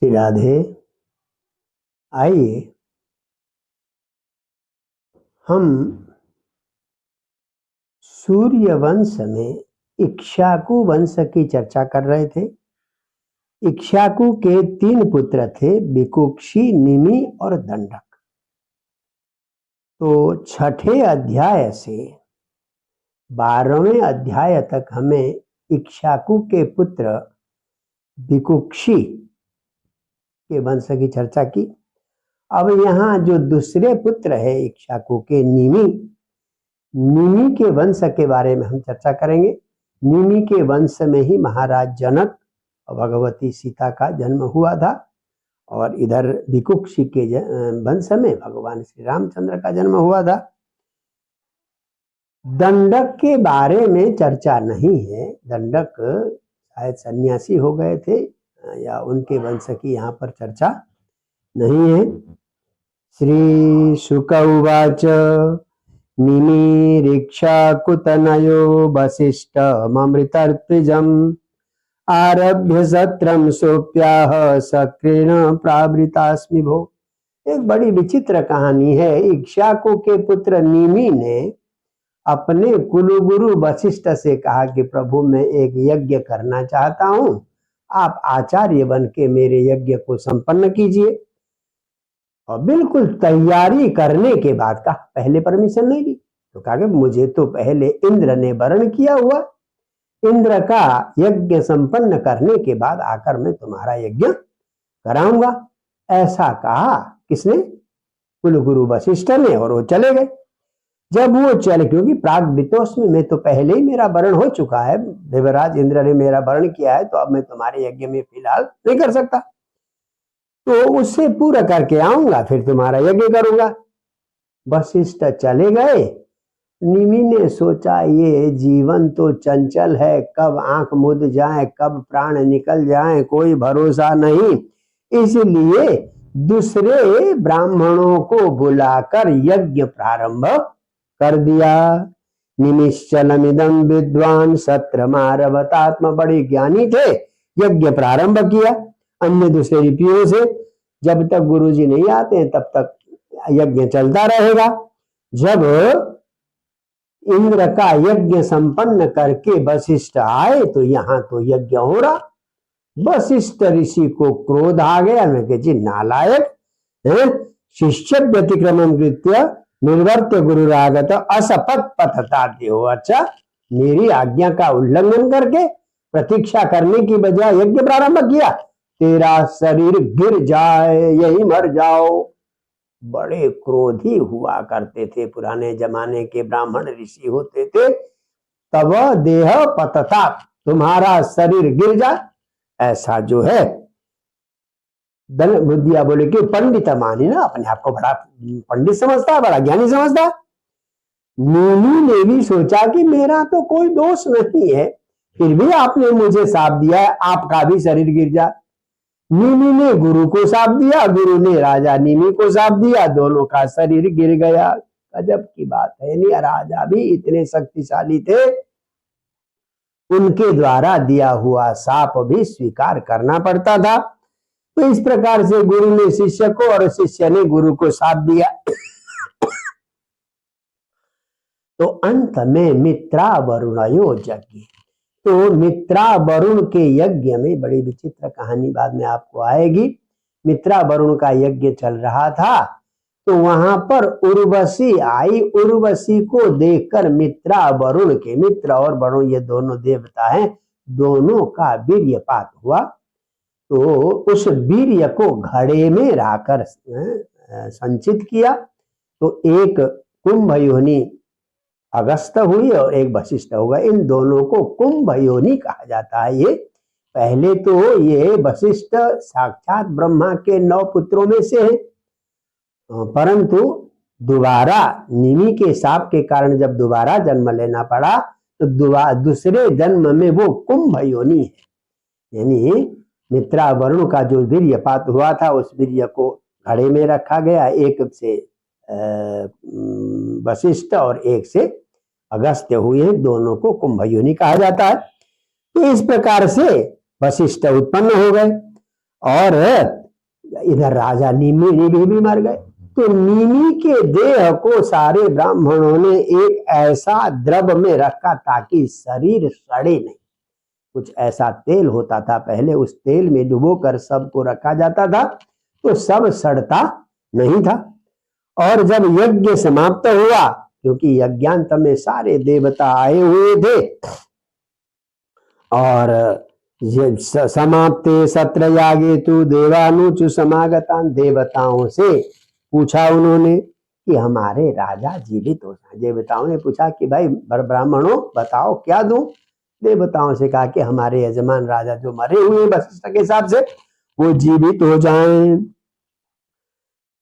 श्री राधे। आइए हम सूर्य वंश में इक्ष्वाकु वंश की चर्चा कर रहे थे। इक्ष्वाकु के 3 पुत्र थे, विकुक्षी, निमि और दंडक। तो 6ठे अध्याय से 12वें अध्याय तक हमें इक्ष्वाकु के पुत्र विकुक्षी के वंश की चर्चा की। अब यहाँ जो दूसरे पुत्र है इक्ष्वाकु के, निमि के वंश के बारे में हम चर्चा करेंगे। निमि के वंश में ही महाराज जनक और भगवती सीता का जन्म हुआ था, और इधर विकुक्षी के वंश में भगवान श्री रामचंद्र का जन्म हुआ था। दंडक के बारे में चर्चा नहीं है। दंडक शायद सन्यासी हो गए थे या उनके वंश की यहाँ पर चर्चा नहीं है। श्री शुक उवाच निमिरिक्ष्वाकुतनयो वसिष्ठममृतर्त्विजम् आरभ्य सत्रम सोप्याह सक्रेण प्रावृतास्मि भो। एक बड़ी विचित्र कहानी है। इक्ष्वाकु के पुत्र निमि ने अपने कुलगुरु वशिष्ठ से कहा कि प्रभु मैं एक यज्ञ करना चाहता हूं, आप आचार्य बन के मेरे यज्ञ को संपन्न कीजिए। और बिल्कुल तैयारी करने के बाद कहा, पहले परमिशन नहीं दी तो कहा कि मुझे तो पहले इंद्र ने वर्ण किया हुआ, इंद्र का यज्ञ संपन्न करने के बाद आकर मैं तुम्हारा यज्ञ कराऊंगा। ऐसा कहा किसने? कुलगुरु वशिष्ठ ने। और वो चले गए। जब वो चले, क्योंकि प्राग्वितोष में मैं तो पहले ही मेरा वर्ण हो चुका है, देवराज इंद्र ने मेरा वर्ण किया है, तो अब मैं तुम्हारे यज्ञ में फिलहाल नहीं कर सकता, तो उससे पूरा करके आऊंगा, फिर तुम्हारा यज्ञ करूंगा। वशिष्ठ चले गए। निमि ने सोचा ये जीवन तो चंचल है, कब आंख मुद जाए, कब प्राण निकल जाए, कोई भरोसा नहीं। इसलिए दूसरे ब्राह्मणों को बुलाकर यज्ञ प्रारंभ कर दिया। निमिश्चलमिदं विद्वान सत्रमारभतात्म। बड़े ज्ञानी थे, यज्ञ प्रारंभ किया अन्य दूसरे ऋषियों से। जब तक गुरुजी नहीं आते हैं तब तक यज्ञ चलता रहेगा। जब इंद्र का यज्ञ संपन्न करके वशिष्ठ आए तो यहाँ तो यज्ञ हो रहा। वशिष्ठ ऋषि को क्रोध आ गया। मैं कहे नालायक है, शिष्य व्यतिक्रमम कृत्य निर्वर्त्य गुरुरागत असपत पथता देहो। अच्छा, मेरी आज्ञा का उल्लंघन करके प्रतीक्षा करने की बजाय यज्ञ प्रारंभ किया, तेरा शरीर गिर जाए, यही मर जाओ। बड़े क्रोधी हुआ करते थे पुराने जमाने के ब्राह्मण ऋषि होते थे। तब देह पतता, तुम्हारा शरीर गिर जाए, ऐसा जो है। बुद्धिया बोले कि पंडित मानी ना, अपने आप को बड़ा पंडित समझता है, बड़ा ज्ञानी समझता है। निमि ने भी सोचा कि मेरा तो कोई दोष नहीं है, फिर भी आपने मुझे शाप दिया है, आपका भी शरीर गिर जाए। निमि ने गुरु को शाप दिया, गुरु ने राजा निमि को शाप दिया, दोनों का शरीर गिर गया। गजब की बात है। नहीं, राजा भी इतने शक्तिशाली थे, उनके द्वारा दिया हुआ शाप भी स्वीकार करना पड़ता था। तो इस प्रकार से गुरु ने शिष्य को और शिष्य ने गुरु को शाप दिया। तो अंत में मित्रा वरुणयो यज्ञ। तो मित्रा वरुण के यज्ञ में बड़ी विचित्र कहानी बाद में आपको आएगी। मित्रा वरुण का यज्ञ चल रहा था, तो वहां पर उर्वशी आई। उर्वशी को देखकर मित्रा वरुण के, मित्र और वरुण ये दोनों देवता हैं, दोनों का वीर्यपात हुआ। तो उस वीर्य को घड़े में रखकर संचित किया। तो एक कुंभ योनि अगस्त हुई और एक वशिष्ठ होगा। इन दोनों को कुंभ योनि कहा जाता है। ये पहले तो ये वशिष्ठ साक्षात ब्रह्मा के 9 पुत्रों में से है, परंतु दोबारा निमि के शाप के कारण जब दोबारा जन्म लेना पड़ा तो दूसरे जन्म में वो कुंभ योनि है। यानी मित्रा वरुण का जो वीर्यपात हुआ था, उस वीर्य को घड़े में रखा गया, एक से वशिष्ठ और एक से अगस्त्य हुए हैं, दोनों को कुंभ योनि कहा जाता है। तो इस प्रकार से वशिष्ठ उत्पन्न हो गए। और इधर राजा निमि भी मर गए। तो निमि के देह को सारे ब्राह्मणों ने एक ऐसा द्रव में रखा ताकि शरीर सड़े नहीं। कुछ ऐसा तेल होता था पहले, उस तेल में डुबोकर सबको रखा जाता था तो सब सड़ता नहीं था। और जब यज्ञ समाप्त हुआ, क्योंकि यज्ञांत में सारे देवता आए हुए थे, और समाप्ते सत्र यागे तु देवानुचु समागतान, देवताओं से पूछा उन्होंने कि हमारे राजा जीवित हो जाए। देवताओं ने पूछा कि भाई ब्राह्मणों बताओ क्या दूं। देवताओं से कहा कि हमारे यजमान राजा जो मरे हुए वशिष्ठ के हिसाब से वो जीवित हो जाएं।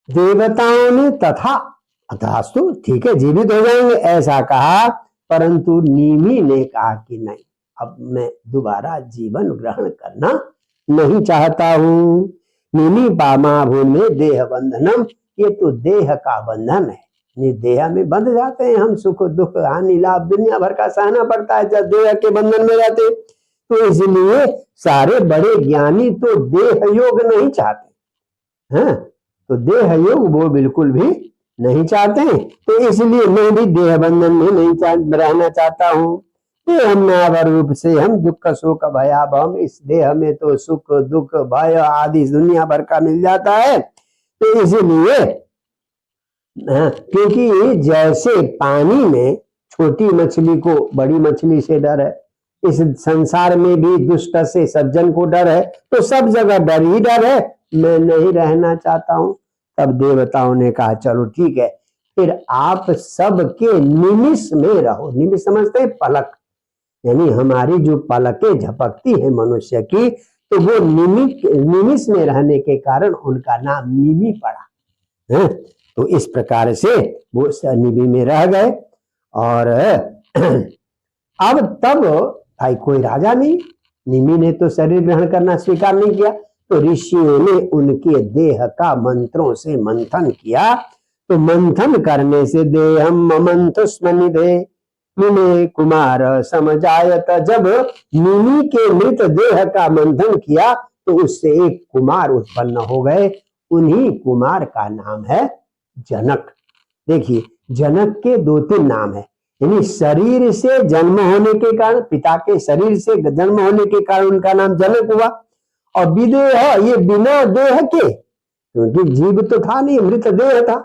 देवताओं ने तथास्तु, ठीक है जीवित हो जाएंगे ऐसा कहा, परंतु निमि ने कहा कि नहीं, अब मैं दोबारा जीवन ग्रहण करना नहीं चाहता हूँ। निमि पामा भूमि देह बंधनम, ये तो देह का बंधन है, देह में बंध जाते हैं हम, सुख दुख हानि लाभ दुनिया भर का सहना पड़ता है जब देह के बंधन में रहते। तो इसलिए सारे बड़े ज्ञानी तो देह योग नहीं चाहते हैं, तो देह योग वो बिल्कुल भी नहीं चाहते। तो इसलिए मैं भी देह बंधन में नहीं रहना चाहता हूँ। देहम्यावर रूप से हम दुख शोक भयाभम, इस देह में तो सुख दुख भय आदि दुनिया भर का मिल जाता है। तो इसलिए क्योंकि जैसे पानी में छोटी मछली को बड़ी मछली से डर है, इस संसार में भी दुष्ट से सज्जन को डर है, तो सब जगह डर ही डर है, मैं नहीं रहना चाहता हूं। तब देवताओं ने कहा चलो ठीक है, फिर आप सबके निमिष में रहो। निमिष समझते हैं पलक, यानी हमारी जो पलकें झपकती है मनुष्य की, तो वो निमिष में रहने के कारण उनका नाम निमि पड़ा है। तो इस प्रकार से वो निमि में रह गए। और अब तब भाई कोई राजा नहीं, निमि ने तो शरीर ग्रहण करना स्वीकार नहीं किया, तो ऋषियों ने उनके देह का मंत्रों से मंथन किया। तो मंथन करने से देहम मंथुस्मनिधे निमे कुमार समझायत, जब निमि के मृत देह का मंथन किया तो उससे एक कुमार उत्पन्न हो गए। उन्हीं कुमार का नाम है जनक। देखिए जनक के 2-3 नाम है, यानी शरीर से जन्म होने के कारण, पिता के शरीर से जन्म होने के कारण उनका नाम जनक हुआ। और विदेह, ये बिना देह के, क्योंकि जीव तो था नहीं, मृत देह था,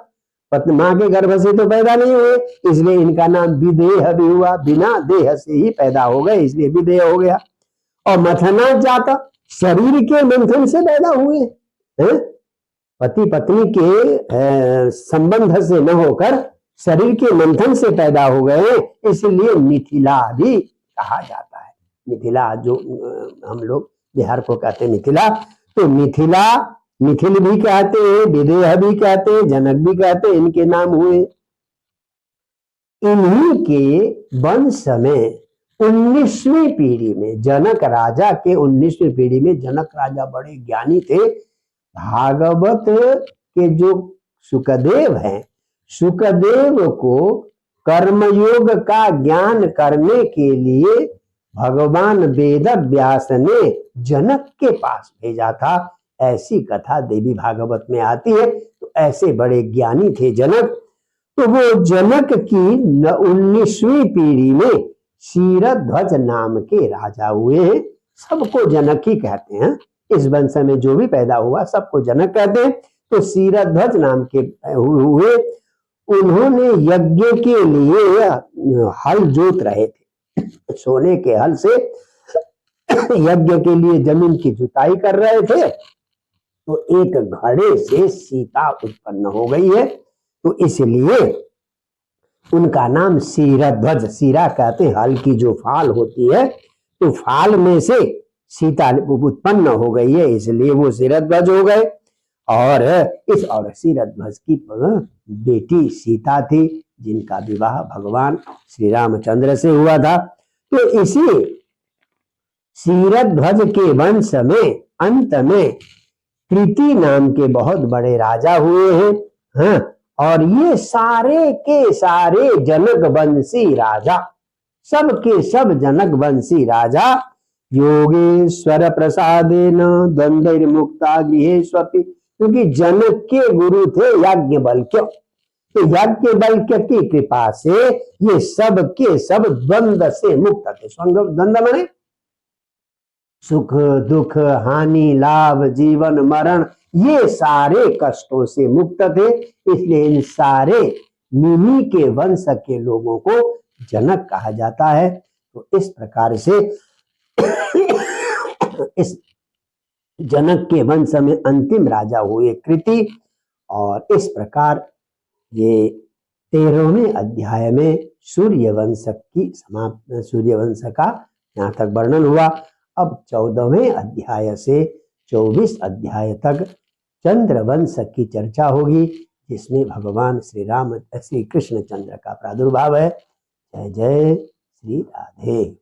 पत्नी माँ के गर्भ से तो पैदा नहीं हुए, इसलिए इनका नाम विदेह भी हुआ, बिना देह से ही पैदा हो गए इसलिए विदेह हो गया। और मथना जाता, शरीर के मंथन से पैदा हुए हैं, पति पत्नी के संबंध से न होकर शरीर के मंथन से पैदा हो गए, इसलिए मिथिला भी कहा जाता है। मिथिला जो हम लोग बिहार को कहते हैं मिथिला, तो मिथिला, मिथिल भी कहते हैं, विदेह भी कहते हैं, जनक भी कहते हैं, इनके नाम हुए। इन्हीं के वंश में 19वीं पीढ़ी में, जनक राजा के 19वीं पीढ़ी में, जनक राजा बड़े ज्ञानी थे। भागवत के जो सुखदेव हैं, सुखदेव को कर्मयोग का ज्ञान करने के लिए भगवान वेद व्यास ने जनक के पास भेजा था, ऐसी कथा देवी भागवत में आती है। तो ऐसे बड़े ज्ञानी थे जनक। तो वो जनक की 19वीं पीढ़ी में क्षीरध्वज नाम के राजा हुए हैं। सबको जनक ही कहते हैं, इस वंश में जो भी पैदा हुआ सबको जनक कहते हैं। तो क्षीरध्वज नाम के हुए। उन्होंने यज्ञ के लिए हल जोत रहे थे, सोने के हल से यज्ञ के लिए जमीन की जुताई कर रहे थे। तो एक घड़े से सीता उत्पन्न हो गई है, तो इसलिए उनका नाम क्षीरध्वज, क्षीरा कहते हैं हल की जो फाल होती है, तो फाल में से सीता उत्पन्न हो गई है, इसलिए वो क्षीरध्वज हो गए। और इस और क्षीरध्वज की बेटी सीता थी, जिनका विवाह भगवान श्री रामचंद्र से हुआ था। तो इसी क्षीरध्वज के वंश में अंत में कृति नाम के बहुत बड़े राजा हुए हैं। हाँ, और ये सारे के सारे जनक वंशी राजा, सब के सब जनक वंशी राजा योगेश्वर प्रसादेन द्वंद्वैर्मुक्ता गृहेष्वपि। क्योंकि जनक के गुरु थे याज्ञवल्क्य, तो याज्ञवल्क्य की कृपा से ये सब के सब द्वंद्व से मुक्त थे। द्वंद्व माने सुख दुख हानि लाभ जीवन मरण, ये सारे कष्टों से मुक्त थे। इसलिए इन सारे निमि के वंश के लोगों को जनक कहा जाता है। तो इस प्रकार से इस जनक के वंश में अंतिम राजा हुए कृति। और इस प्रकार ये 13वें अध्याय में सूर्यवंश की समाप्त, सूर्यवंश का यहाँ तक वर्णन हुआ। अब 14वें अध्याय से 24 अध्याय तक चंद्रवंश की चर्चा होगी, जिसमें भगवान श्री कृष्ण चंद्र का प्रादुर्भाव है। जय जय श्री राधे।